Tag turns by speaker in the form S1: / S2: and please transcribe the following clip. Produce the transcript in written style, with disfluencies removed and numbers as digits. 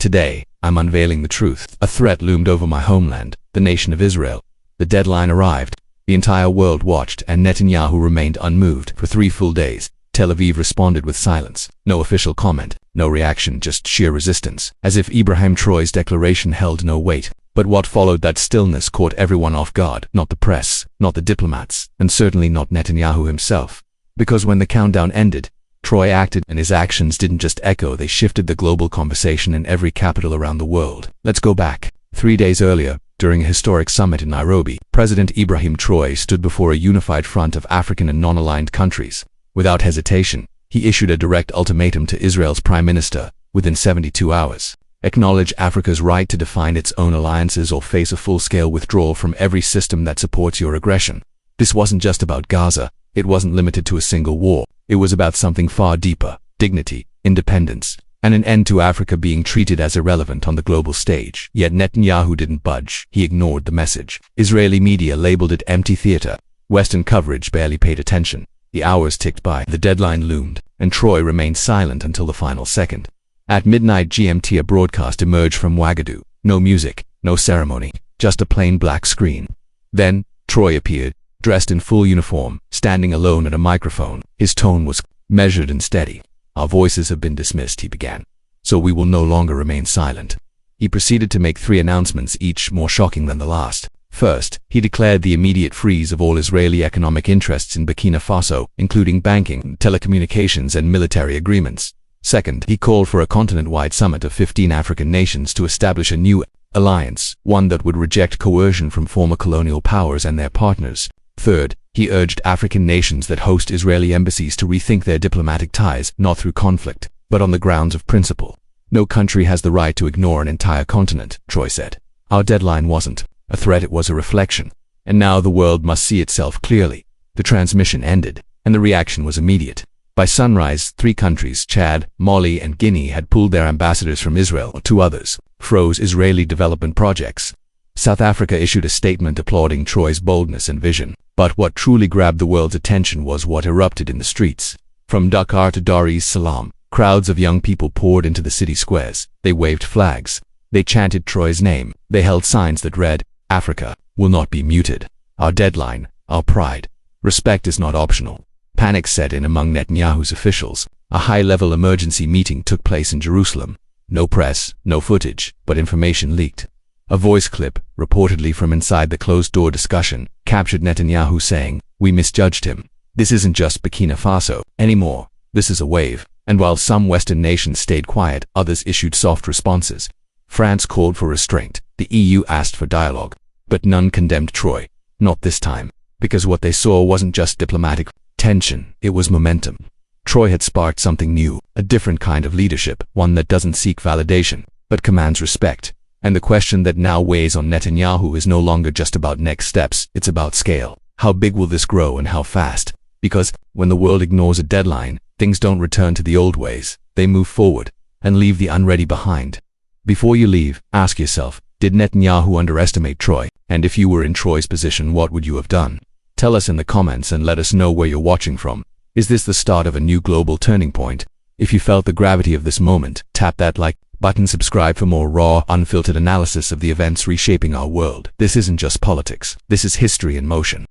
S1: Today, I'm unveiling the truth. A threat loomed over my homeland, the nation of Israel. The deadline arrived. The entire world watched, and Netanyahu remained unmoved. For 3 full days, Tel Aviv responded with silence. No official comment, no reaction, just sheer resistance, as if Ibrahim Troy's declaration held no weight. But what followed that stillness caught everyone off guard. Not the press, not the diplomats, and certainly not Netanyahu himself. Because when the countdown ended, Troy acted, and his actions didn't just echo, they shifted the global conversation in every capital around the world. Let's go back. 3 days earlier, during a historic summit in Nairobi, President Ibrahim Troy stood before a unified front of African and non-aligned countries. Without hesitation, he issued a direct ultimatum to Israel's prime minister within 72 hours. Acknowledge Africa's right to define its own alliances or face a full-scale withdrawal from every system that supports your aggression. This wasn't just about Gaza. It wasn't limited to a single war. It was about something far deeper: dignity, independence, and an end to Africa being treated as irrelevant on the global stage. Yet Netanyahu didn't budge. He ignored the message. Israeli media labeled it empty theater. Western coverage barely paid attention. The hours ticked by, the deadline loomed, and Troy remained silent until the final second. At midnight GMT, a broadcast emerged from Ouagadougou. No music, no ceremony, just a plain black screen. Then, Troy appeared, dressed in full uniform, standing alone at a microphone. His tone was measured and steady. "Our voices have been dismissed," he began, "so we will no longer remain silent." He proceeded to make 3 announcements, each more shocking than the last. First, he declared the immediate freeze of all Israeli economic interests in Burkina Faso, including banking, telecommunications, and military agreements. Second, he called for a continent-wide summit of 15 African nations to establish a new alliance, one that would reject coercion from former colonial powers and their partners. Third, he urged African nations that host Israeli embassies to rethink their diplomatic ties, not through conflict, but on the grounds of principle. "No country has the right to ignore an entire continent," Troy said. "Our deadline wasn't a threat, it was a reflection. And now the world must see itself clearly." The transmission ended, and the reaction was immediate. By sunrise, 3 countries, Chad, Mali, and Guinea, had pulled their ambassadors from Israel. 2 others froze Israeli development projects. South Africa issued a statement applauding Troy's boldness and vision. But what truly grabbed the world's attention was what erupted in the streets. From Dakar to Dar es Salaam, crowds of young people poured into the city squares. They waved flags. They chanted Troy's name. They held signs that read, "Africa will not be muted. Our deadline, our pride. Respect is not optional." Panic set in among Netanyahu's officials. A high-level emergency meeting took place in Jerusalem. No press, no footage, but information leaked. A voice clip, reportedly from inside the closed-door discussion, captured Netanyahu saying, "We misjudged him. This isn't just Burkina Faso anymore. This is a wave." And while some Western nations stayed quiet, others issued soft responses. France called for restraint. The EU asked for dialogue. But none condemned Troy. Not this time. Because what they saw wasn't just diplomatic tension, it was momentum. Troy had sparked something new, a different kind of leadership, one that doesn't seek validation, but commands respect. And the question that now weighs on Netanyahu is no longer just about next steps, it's about scale. How big will this grow and how fast? Because when the world ignores a deadline, things don't return to the old ways. They move forward and leave the unready behind. Before you leave, ask yourself, did Netanyahu underestimate Troy? And if you were in Troy's position, what would you have done? Tell us in the comments and let us know where you're watching from. Is this the start of a new global turning point? If you felt the gravity of this moment, tap that like button, subscribe for more raw, unfiltered analysis of the events reshaping our world. This isn't just politics. This is history in motion.